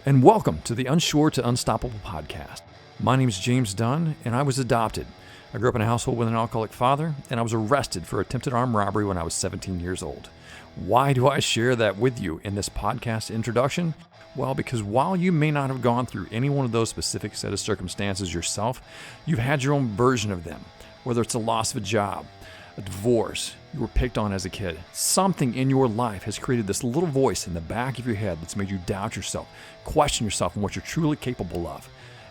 and welcome to the Unsure to Unstoppable podcast. My name is James Dunn, and I was adopted. I grew up in a household with an alcoholic father, and I was arrested for attempted armed robbery when I was 17 years old. Why do I share that with you in this podcast introduction? Well, because while you may not have gone through any one of those specific set of circumstances yourself, you've had your own version of them, whether it's a loss of a job, a divorce, you were picked on as a kid. Something in your life has created this little voice in the back of your head that's made you doubt yourself, question yourself and what you're truly capable of.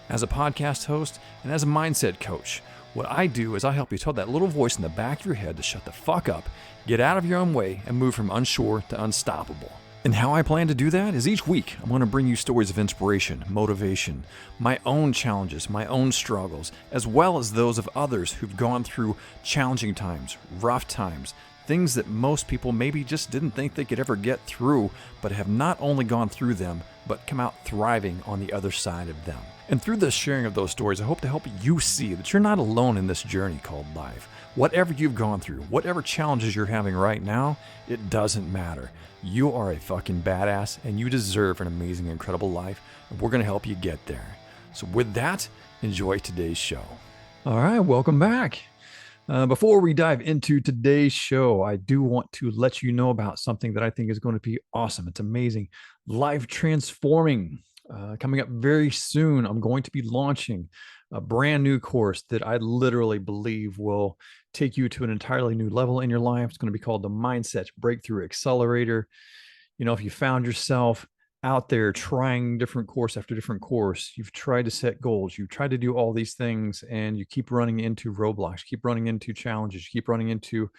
As a podcast host and as a mindset coach, what I do is I help you tell that little voice in the back of your head to shut the fuck up, get out of your own way, and move from unsure to unstoppable. And how I plan to do that is each week I'm going to bring you stories of inspiration, motivation, my own challenges, my own struggles, as well as those of others who've gone through challenging times, rough times, things that most people maybe just didn't think they could ever get through, but have not only gone through them, but come out thriving on the other side of them. And through the sharing of those stories, I hope to help you see that you're not alone in this journey called life. Whatever you've gone through, whatever challenges you're having right now, it doesn't matter. You are a fucking badass and you deserve an amazing, incredible life. And we're going to help you get there. So with that, enjoy today's show. All right, welcome back. Before we dive into today's show, I do want to let you know about something that I think is going to be awesome. It's amazing, life transforming. Coming up very soon, I'm going to be launching a brand new course that I literally believe will take you to an entirely new level in your life. It's going to be called the Mindset Breakthrough Accelerator. You know, if you found yourself out there trying different course after different course, you've tried to set goals, you've tried to do all these things, and you keep running into roadblocks, you keep running into challenges, you keep running into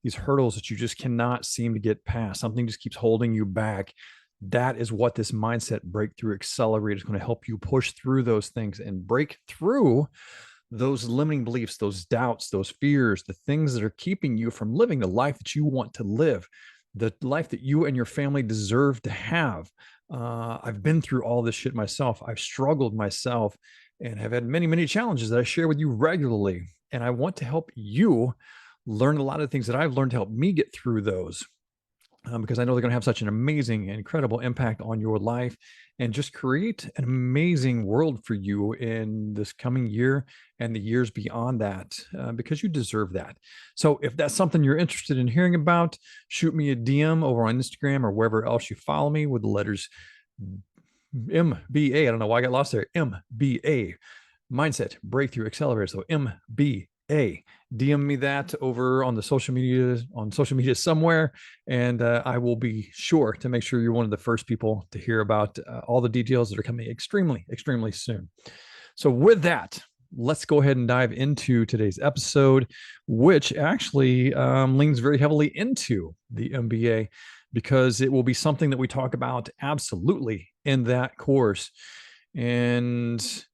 these hurdles that you just cannot seem to get past. Something just keeps holding you back. That is what this Mindset Breakthrough Accelerator is going to help you push through those things and break through those limiting beliefs, those doubts, those fears, the things that are keeping you from living the life that you want to live, the life that you and your family deserve to have. I've been through all this shit myself. I've struggled myself and have had many, many challenges that I share with you regularly. And I want to help you learn a lot of things that I've learned to help me get through those. Because I know they're going to have such an amazing, incredible impact on your life and just create an amazing world for you in this coming year and the years beyond that, because you deserve that. So if that's something you're interested in hearing about, shoot me a DM over on Instagram or wherever else you follow me with the letters MBA. I don't know why I got lost there. MBA, Mindset Breakthrough Accelerator. So MBA. DM me that over on social media somewhere, and I will be sure to make sure you're one of the first people to hear about all the details that are coming extremely, extremely soon. So with that, let's go ahead and dive into today's episode, which actually leans very heavily into the MBA, because it will be something that we talk about absolutely in that course. And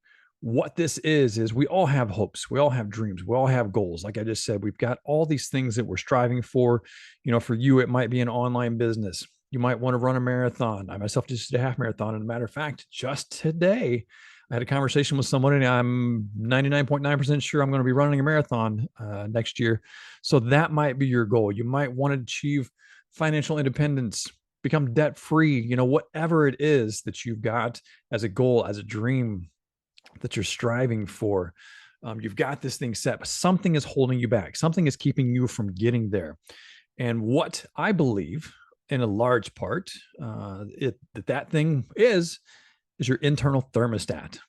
what this is we all have hopes, we all have dreams, we all have goals. Like I just said, we've got all these things that we're striving for. You know, for you, it might be an online business. You might want to run a marathon. I myself just did a half marathon. And a matter of fact, just today, I had a conversation with someone, and I'm 99.9% sure I'm going to be running a marathon next year. So that might be your goal. You might want to achieve financial independence, become debt free, you know, whatever it is that you've got as a goal, as a dream that you're striving for. You've got this thing set, but something is holding you back. Something is keeping you from getting there. And what I believe in a large part, that thing is your internal thermostat.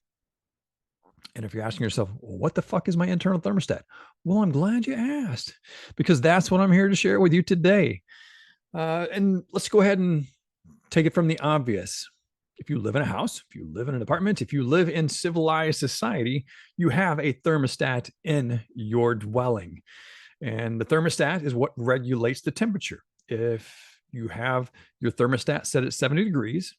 And if you're asking yourself, well, what the fuck is my internal thermostat? Well, I'm glad you asked, because that's what I'm here to share with you today. And let's go ahead and take it from the obvious. If you live in a house, if you live in an apartment, if you live in civilized society, you have a thermostat in your dwelling. And the thermostat is what regulates the temperature. If you have your thermostat set at 70 degrees,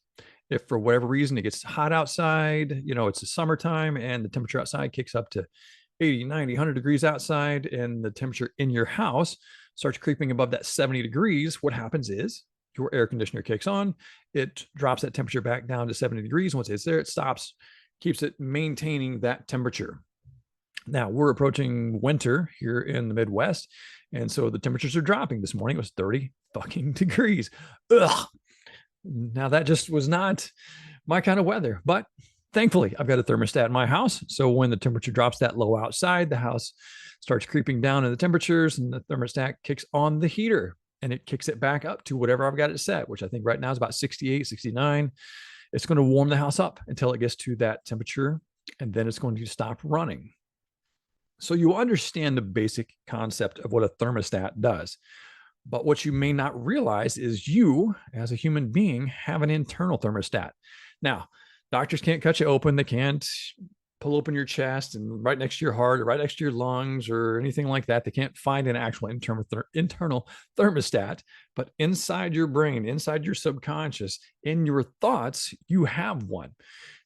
if for whatever reason it gets hot outside, you know, it's the summertime and the temperature outside kicks up to 80, 90, 100 degrees outside, and the temperature in your house starts creeping above that 70 degrees, what happens is your air conditioner kicks on, it drops that temperature back down to 70 degrees. Once it's there, it stops, keeps it maintaining that temperature. Now we're approaching winter here in the Midwest. And so the temperatures are dropping. This morning it was 30 fucking degrees. Ugh. Now that just was not my kind of weather. But thankfully, I've got a thermostat in my house. So when the temperature drops that low outside, the house starts creeping down in the temperatures, and the thermostat kicks on the heater and it kicks it back up to whatever I've got it set, which I think right now is about 68, 69. It's going to warm the house up until it gets to that temperature, and then it's going to stop running. So you understand the basic concept of what a thermostat does. But what you may not realize is you, as a human being, have an internal thermostat. Now, doctors can't cut you open. They can't pull open your chest and right next to your heart or right next to your lungs or anything like that. They can't find an actual internal thermostat. But inside your brain, inside your subconscious, in your thoughts, you have one.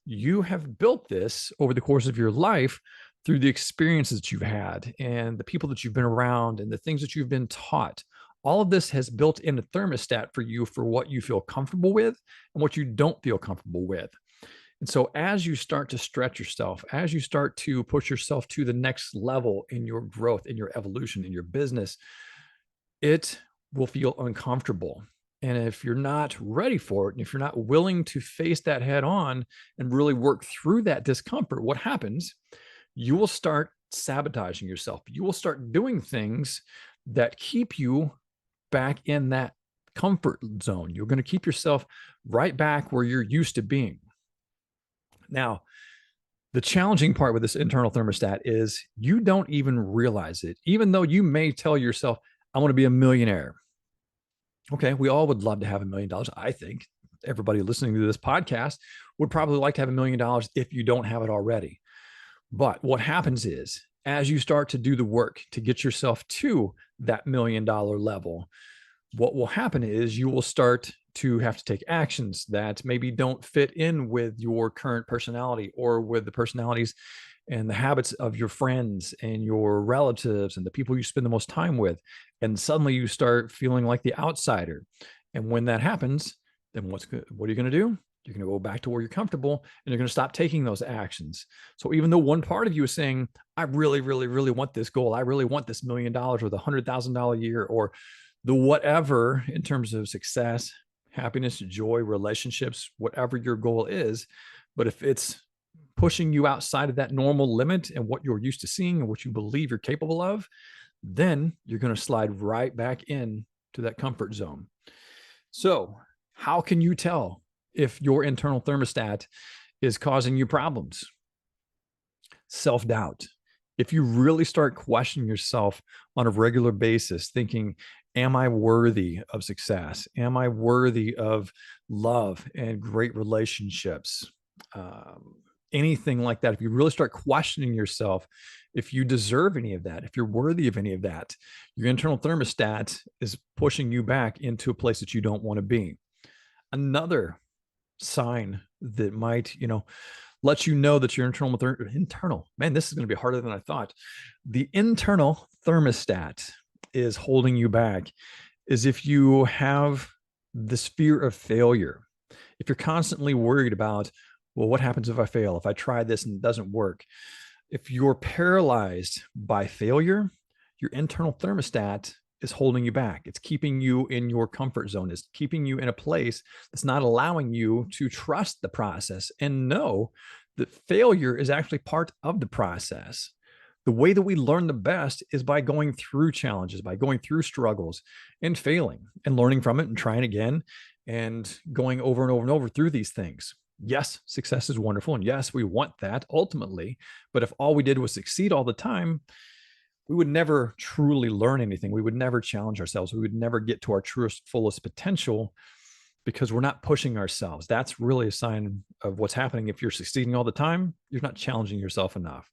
You have built this over the course of your life through the experiences that you've had and the people that you've been around and the things that you've been taught. All of this has built in a thermostat for you for what you feel comfortable with and what you don't feel comfortable with. And so as you start to stretch yourself, as you start to push yourself to the next level in your growth, in your evolution, in your business, it will feel uncomfortable. And if you're not ready for it, and if you're not willing to face that head on and really work through that discomfort, what happens? You will start sabotaging yourself. You will start doing things that keep you back in that comfort zone. You're going to keep yourself right back where you're used to being. Now, the challenging part with this internal thermostat is you don't even realize it, even though you may tell yourself, I want to be a millionaire. Okay, we all would love to have $1 million. I think everybody listening to this podcast would probably like to have $1 million if you don't have it already. But what happens is, as you start to do the work to get yourself to that $1 million level, what will happen is you will start to have to take actions that maybe don't fit in with your current personality or with the personalities and the habits of your friends and your relatives and the people you spend the most time with. And suddenly you start feeling like the outsider. And when that happens, then what are you going to do? You're going to go back to where you're comfortable and you're going to stop taking those actions. So even though one part of you is saying, I really, really, really want this goal. I really want this $1 million or the $100,000 a year or the whatever in terms of success, happiness, joy, relationships, whatever your goal is. But if it's pushing you outside of that normal limit and what you're used to seeing and what you believe you're capable of, then you're going to slide right back in to that comfort zone. So how can you tell if your internal thermostat is causing you problems? Self-doubt. If you really start questioning yourself on a regular basis, thinking, am I worthy of success? Am I worthy of love and great relationships? Anything like that. If you really start questioning yourself, if you deserve any of that, if you're worthy of any of that, your internal thermostat is pushing you back into a place that you don't want to be. Another sign that might, let you know that your internal, man, this is going to be harder than I thought. The internal thermostat is holding you back is if you have this fear of failure. If you're constantly worried about, well, what happens if I fail? If I try this and it doesn't work? If you're paralyzed by failure, your internal thermostat is holding you back. It's keeping you in your comfort zone. It's keeping you in a place that's not allowing you to trust the process and know that failure is actually part of the process. The way that we learn the best is by going through challenges, by going through struggles and failing and learning from it and trying again and going over and over and over through these things. Yes, success is wonderful. And yes, we want that ultimately. But if all we did was succeed all the time, we would never truly learn anything. We would never challenge ourselves. We would never get to our truest, fullest potential because we're not pushing ourselves. That's really a sign of what's happening. If you're succeeding all the time, you're not challenging yourself enough.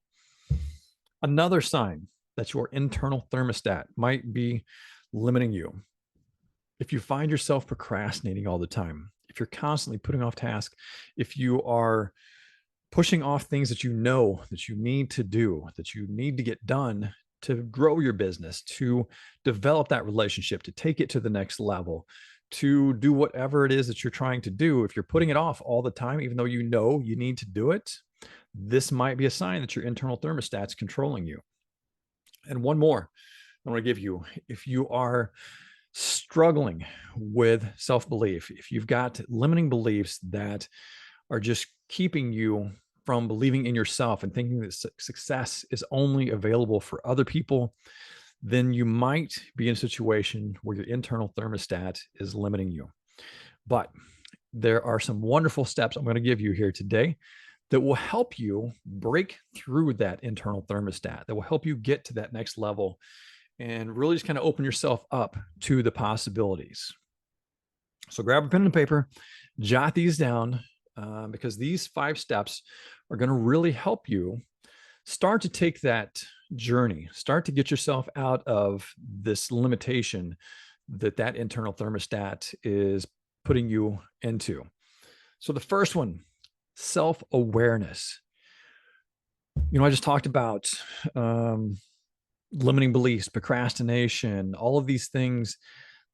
Another sign that your internal thermostat might be limiting you. If you find yourself procrastinating all the time, if you're constantly putting off tasks, if you are pushing off things that you know that you need to do, that you need to get done to grow your business, to develop that relationship, to take it to the next level, to do whatever it is that you're trying to do, if you're putting it off all the time, even though you know you need to do it, this might be a sign that your internal thermostat's controlling you. And one more I want to give you. If you are struggling with self-belief, if you've got limiting beliefs that are just keeping you from believing in yourself and thinking that success is only available for other people, then you might be in a situation where your internal thermostat is limiting you. But there are some wonderful steps I'm going to give you here today that will help you break through that internal thermostat, that will help you get to that next level and really just kind of open yourself up to the possibilities. So grab a pen and paper, jot these down, because these 5 steps are going to really help you start to take that journey, start to get yourself out of this limitation that internal thermostat is putting you into. So the first one, self-awareness. I just talked about limiting beliefs, procrastination, all of these things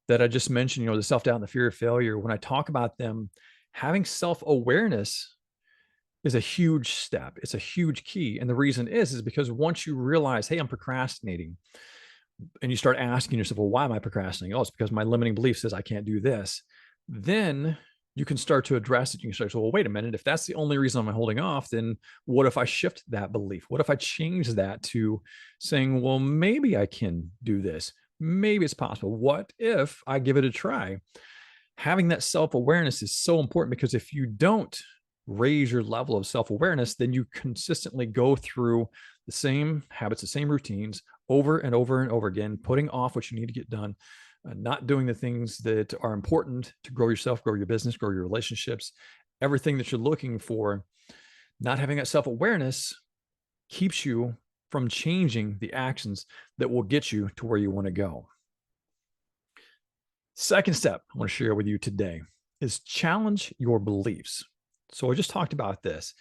that I just mentioned, the self-doubt and the fear of failure. When I talk about them, having self-awareness is a huge step. It's a huge key. And the reason is because once you realize, hey, I'm procrastinating, and you start asking yourself, well, why am I procrastinating? Oh, it's because my limiting belief says I can't do this. Then you can start to address it. You can start to, well, wait a minute. If that's the only reason I'm holding off, then what if I shift that belief? What if I change that to saying, well, maybe I can do this. Maybe it's possible. What if I give it a try? Having that self-awareness is so important, because if you don't raise your level of self-awareness, then you consistently go through the same habits, the same routines over and over and over again, putting off what you need to get done, not doing the things that are important to grow yourself, grow your business, grow your relationships, everything that you're looking for. Not having that self-awareness keeps you from changing the actions that will get you to where you want to go. Second step I want to share with you today is challenge your beliefs. So I just talked about this.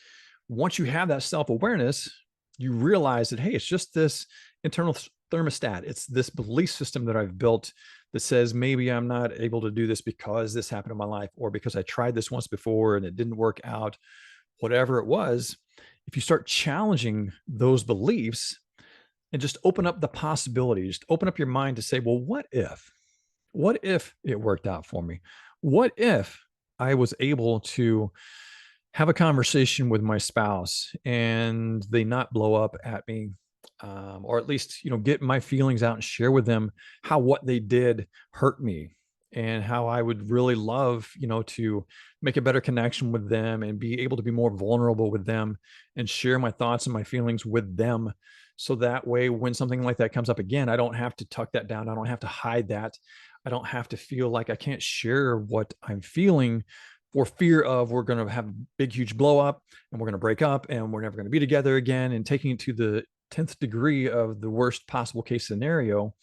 Once you have that self-awareness, you realize that, hey, it's just this internal thermostat. It's this belief system that I've built that says maybe I'm not able to do this because this happened in my life, or because I tried this once before and it didn't work out, whatever it was. If you start challenging those beliefs and just open up the possibilities, just open up your mind to say, well, what if? What if it worked out for me? What if I was able to have a conversation with my spouse and they not blow up at me, or at least, get my feelings out and share with them how what they did hurt me, and how I would really love, to make a better connection with them and be able to be more vulnerable with them and share my thoughts and my feelings with them. So that way, when something like that comes up again, I don't have to tuck that down. I don't have to hide that. I don't have to feel like I can't share what I'm feeling for fear of we're going to have a big, huge blow up and we're going to break up and we're never going to be together again, and taking it to the 10th degree of the worst possible case scenario.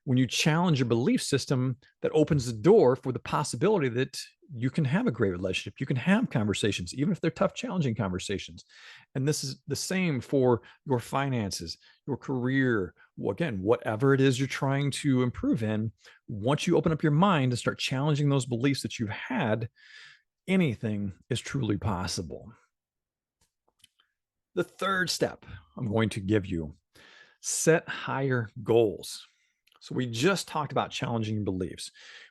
When you challenge your belief system, that opens the door for the possibility that you can have a great relationship. You can have conversations, even if they're tough, challenging conversations. And this is the same for your finances, your career. Well, again, whatever it is you're trying to improve in, once you open up your mind and start challenging those beliefs that you've had, anything is truly possible. The third step I'm going to give you, set higher goals. So we just talked about challenging beliefs.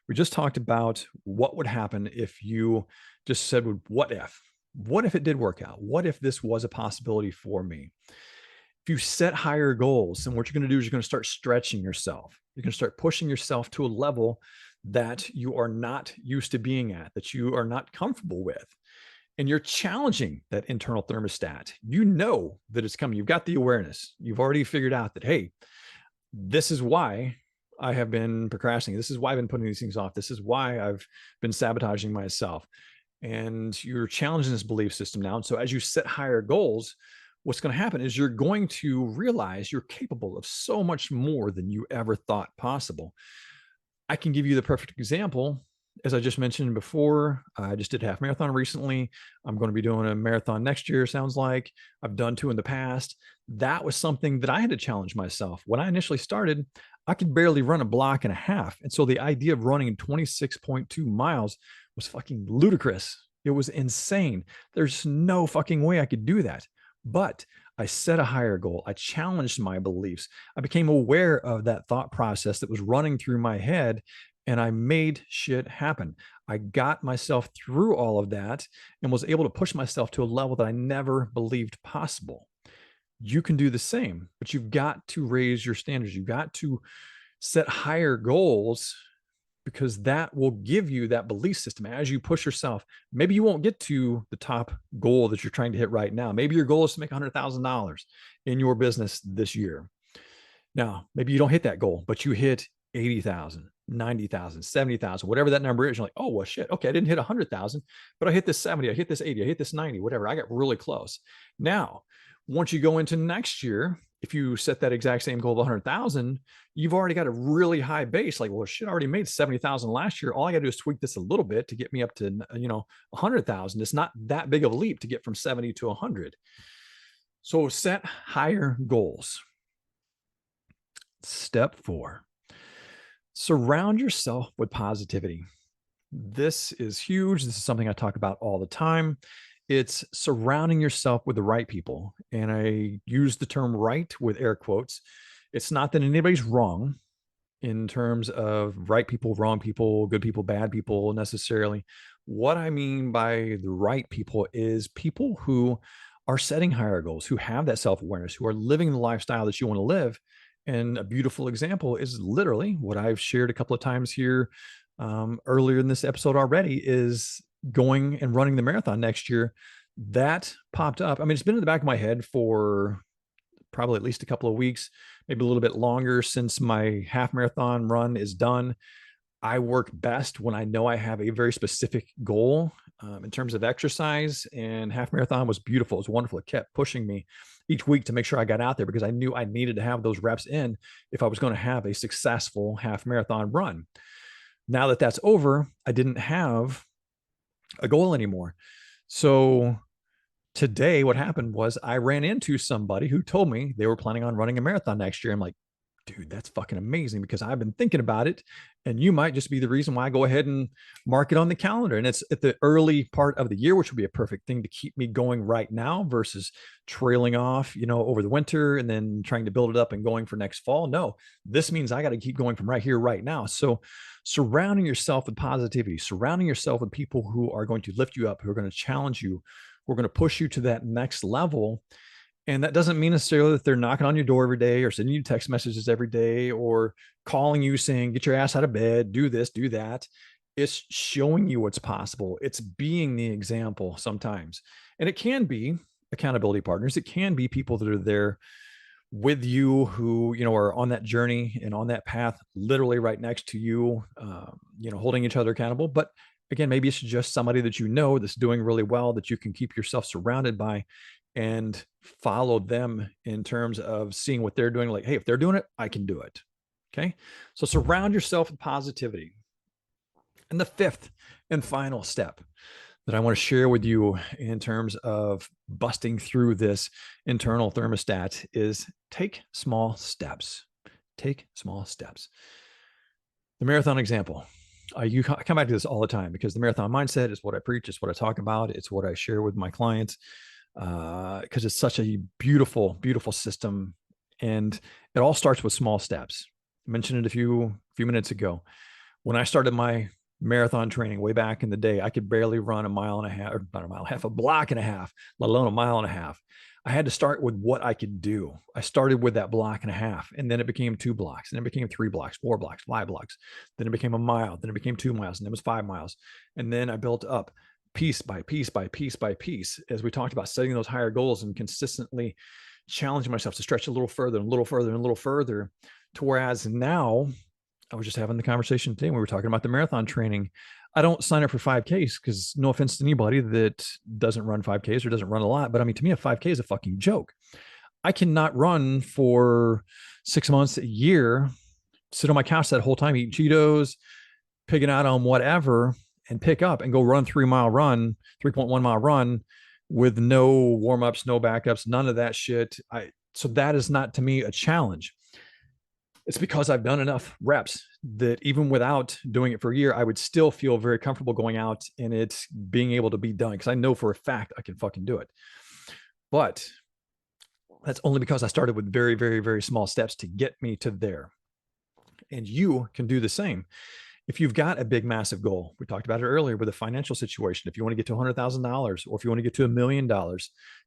We just talked about what would happen if you just said, what if? What if it did work out? What if this was a possibility for me? If you set higher goals, then what you're going to do is you're going to start stretching yourself. You're going to start pushing yourself to a level that you are not used to being at, that you are not comfortable with. And you're challenging that internal thermostat. You know that it's coming. You've got the awareness. You've already figured out that, hey, this is why I have been procrastinating. This is why I've been putting these things off. This is why I've been sabotaging myself. And you're challenging this belief system now. And so as you set higher goals, what's going to happen is you're going to realize you're capable of so much more than you ever thought possible. I can give you the perfect example. As I just mentioned before, I just did a half marathon recently. I'm going to be doing a marathon next year, sounds like. I've done 2 in the past. That was something that I had to challenge myself. When I initially started, I could barely run a block and a half. And so the idea of running 26.2 miles was fucking ludicrous. It was insane. There's no fucking way I could do that. But I set a higher goal. I challenged my beliefs. I became aware of that thought process that was running through my head. and I made shit happen. I got myself through all of that and was able to push myself to a level that I never believed possible. You can do the same, but you've got to raise your standards. You've got to set higher goals, because that will give you that belief system as you push yourself. Maybe you won't get to the top goal that you're trying to hit right now. Maybe your goal is to make $100,000 in your business this year. Now, maybe you don't hit that goal, but you hit 80,000, 90,000, 70,000, whatever that number is. You're like, oh, well, shit. Okay, I didn't hit 100,000, but I hit this 70, I hit this 80, I hit this 90, whatever. I got really close. Now, once you go into next year, if you set that exact same goal of 100,000, you've already got a really high base. Like, well, shit, I already made 70,000 last year. All I got to do is tweak this a little bit to get me up to, 100,000. It's not that big of a leap to get from 70 to 100. So set higher goals. Step 4, surround yourself with positivity. This is huge. This is something I talk about all the time. It's surrounding yourself with the right people. And I use the term right with air quotes. It's not that anybody's wrong in terms of right people, wrong people, good people, bad people necessarily. What I mean by the right people is people who are setting higher goals, who have that self-awareness, who are living the lifestyle that you want to live. And a beautiful example is literally what I've shared a couple of times here earlier in this episode already, is going and running the marathon next year. That popped up. I mean, it's been in the back of my head for probably at least a couple of weeks, maybe a little bit longer since my half marathon run is done. I work best when I know I have a very specific goal in terms of exercise, and half marathon was beautiful. It was wonderful. It kept pushing me each week to make sure I got out there, because I knew I needed to have those reps in if I was going to have a successful half marathon run. Now that that's over, I didn't have a goal anymore. So today, what happened was I ran into somebody who told me they were planning on running a marathon next year. I'm like, dude, that's fucking amazing, because I've been thinking about it, and you might just be the reason why I go ahead and mark it on the calendar. And it's at the early part of the year, which would be a perfect thing to keep me going right now versus trailing off, over the winter and then trying to build it up and going for next fall. No, this means I got to keep going from right here, right now. So surrounding yourself with positivity, surrounding yourself with people who are going to lift you up, who are going to challenge you, who are going to push you to that next level. And that doesn't mean necessarily that they're knocking on your door every day or sending you text messages every day or calling you saying, get your ass out of bed, do this, do that. It's showing you what's possible. It's being the example sometimes. And it can be accountability partners. It can be people that are there with you who, are on that journey and on that path, literally right next to you, holding each other accountable. But again, maybe it's just somebody that that's doing really well, that you can keep yourself surrounded by and follow them in terms of seeing what they're doing. Like, hey, if they're doing it, I can do it. Okay. So surround yourself with positivity. And the 5th and final step that I want to share with you in terms of busting through this internal thermostat is take small steps. Take small steps. The marathon example. I come back to this all the time, because the marathon mindset is what I preach. It's what I talk about. It's what I share with my clients, because it's such a beautiful, beautiful system. And it all starts with small steps. I mentioned it a few minutes ago. When I started my marathon training way back in the day, I could barely run a mile and a half, or not a mile and a half, a block and a half, let alone a mile and a half. I had to start with what I could do. I started with that block and a half, and then it became 2 blocks, and it became 3 blocks, 4 blocks, 5 blocks. Then it became a mile. Then it became 2 miles, and then it was 5 miles. And then I built up piece by piece by piece by piece, as we talked about setting those higher goals and consistently challenging myself to stretch a little further and a little further and a little further, to whereas now, I was just having the conversation today when we were talking about the marathon training. I don't sign up for 5Ks, because no offense to anybody that doesn't run 5Ks or doesn't run a lot, but I mean, to me, a 5K is a fucking joke. I cannot run for 6 months, a year, sit on my couch that whole time, eating Cheetos, picking out on whatever, and pick up and go run 3.1 mile run with no warm-ups, no backups, none of that shit. So that is not, to me, a challenge. It's because I've done enough reps that even without doing it for a year, I would still feel very comfortable going out and it being able to be done, because I know for a fact I can fucking do it. But that's only because I started with very, very, very small steps to get me to there. And you can do the same. If you've got a big, massive goal, we talked about it earlier with a financial situation. If you want to get to $100,000 or if you want to get to $1 million,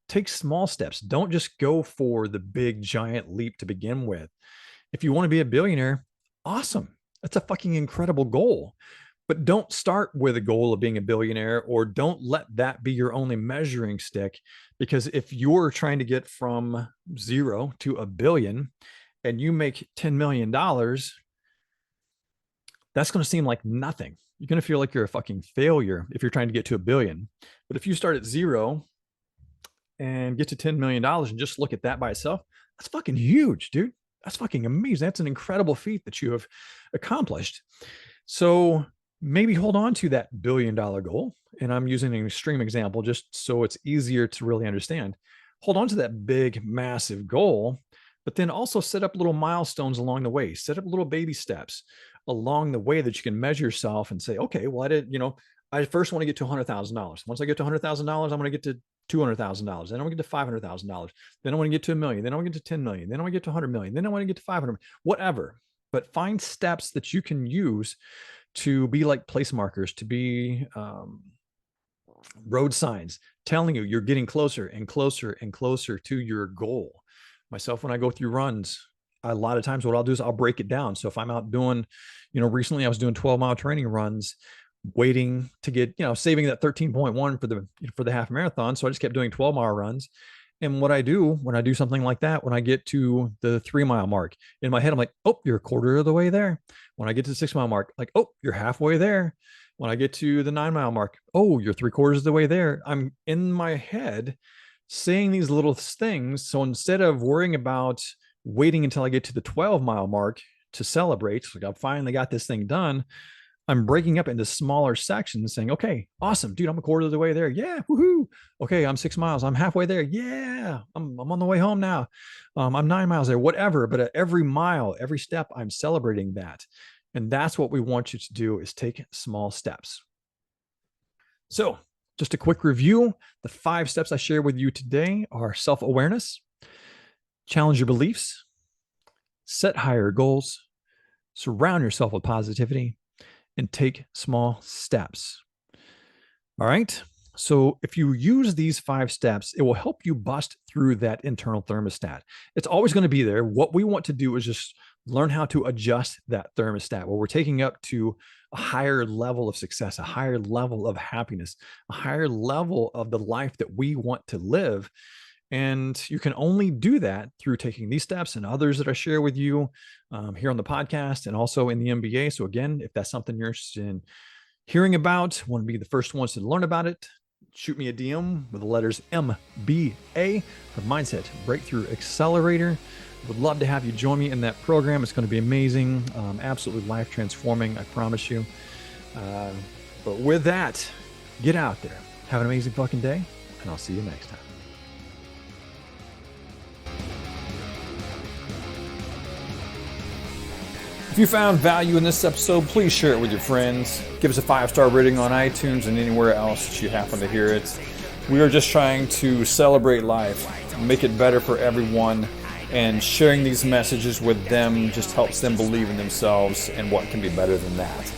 take small steps. Don't just go for the big, giant leap to begin with. If you want to be a billionaire, awesome. That's a fucking incredible goal. But don't start with a goal of being a billionaire, or don't let that be your only measuring stick. Because if you're trying to get from 0 to $1 billion and you make $10 million, that's going to seem like nothing. You're going to feel like you're a fucking failure if you're trying to get to $1 billion. But if you start at 0 and get to $10 million and just look at that by itself, that's fucking huge, dude. That's fucking amazing. That's an incredible feat that you have accomplished. So maybe hold on to that $1 billion goal. And I'm using an extreme example just so it's easier to really understand. Hold on to that big, massive goal, but then also set up little milestones along the way. Set up little baby steps along the way that you can measure yourself and say, okay, well, I first want to get to $100,000. Once I get to $100,000, I'm going to get to $200,000. Then I'm going to get to $500,000. Then I want to get to $1 million. Then I want to get to $10 million. Then I want to get to $100 million. Then I want to get to 500, whatever. But find steps that you can use to be like place markers, to be road signs telling you you're getting closer and closer and closer to your goal. Myself, when I go through runs, a lot of times what I'll do is I'll break it down. So if I'm out doing, recently I was doing 12-mile training runs, waiting to get, saving that 13.1 for the half marathon. So I just kept doing 12-mile runs. And what I do when I do something like that, when I get to the 3-mile mark, in my head, I'm like, oh, you're a quarter of the way there. When I get to the 6-mile mark, like, oh, you're halfway there. When I get to the 9-mile mark, oh, you're 3/4 of the way there. I'm in my head saying these little things. So instead of worrying about waiting until I get to the 12-mile mark to celebrate, like I've finally got this thing done, I'm breaking up into smaller sections saying, okay, awesome, dude, I'm a quarter of the way there. Yeah, woohoo. Okay, I'm 6 miles. I'm halfway there. Yeah, I'm on the way home now. I'm 9 miles there, whatever. But at every mile, every step, I'm celebrating that. And that's what we want you to do, is take small steps. So just a quick review. The 5 steps I share with you today are self-awareness, challenge your beliefs, set higher goals, surround yourself with positivity, and take small steps. All right. So if you use these 5 steps, it will help you bust through that internal thermostat. It's always going to be there. What we want to do is just learn how to adjust that thermostat, where we're taking up to a higher level of success, a higher level of happiness, a higher level of the life that we want to live. And you can only do that through taking these steps and others that I share with you here on the podcast and also in the MBA. So again, if that's something you're interested in hearing about, want to be the first ones to learn about it, shoot me a DM with the letters MBA for Mindset Breakthrough Accelerator. Would love to have you join me in that program. It's going to be amazing, absolutely life transforming, I promise you. But with that, get out there, have an amazing fucking day, and I'll see you next time. If you found value in this episode, please share it with your friends. Give us a 5-star rating on iTunes and anywhere else that you happen to hear it. We are just trying to celebrate life, make it better for everyone, and sharing these messages with them just helps them believe in themselves and what can be better than that.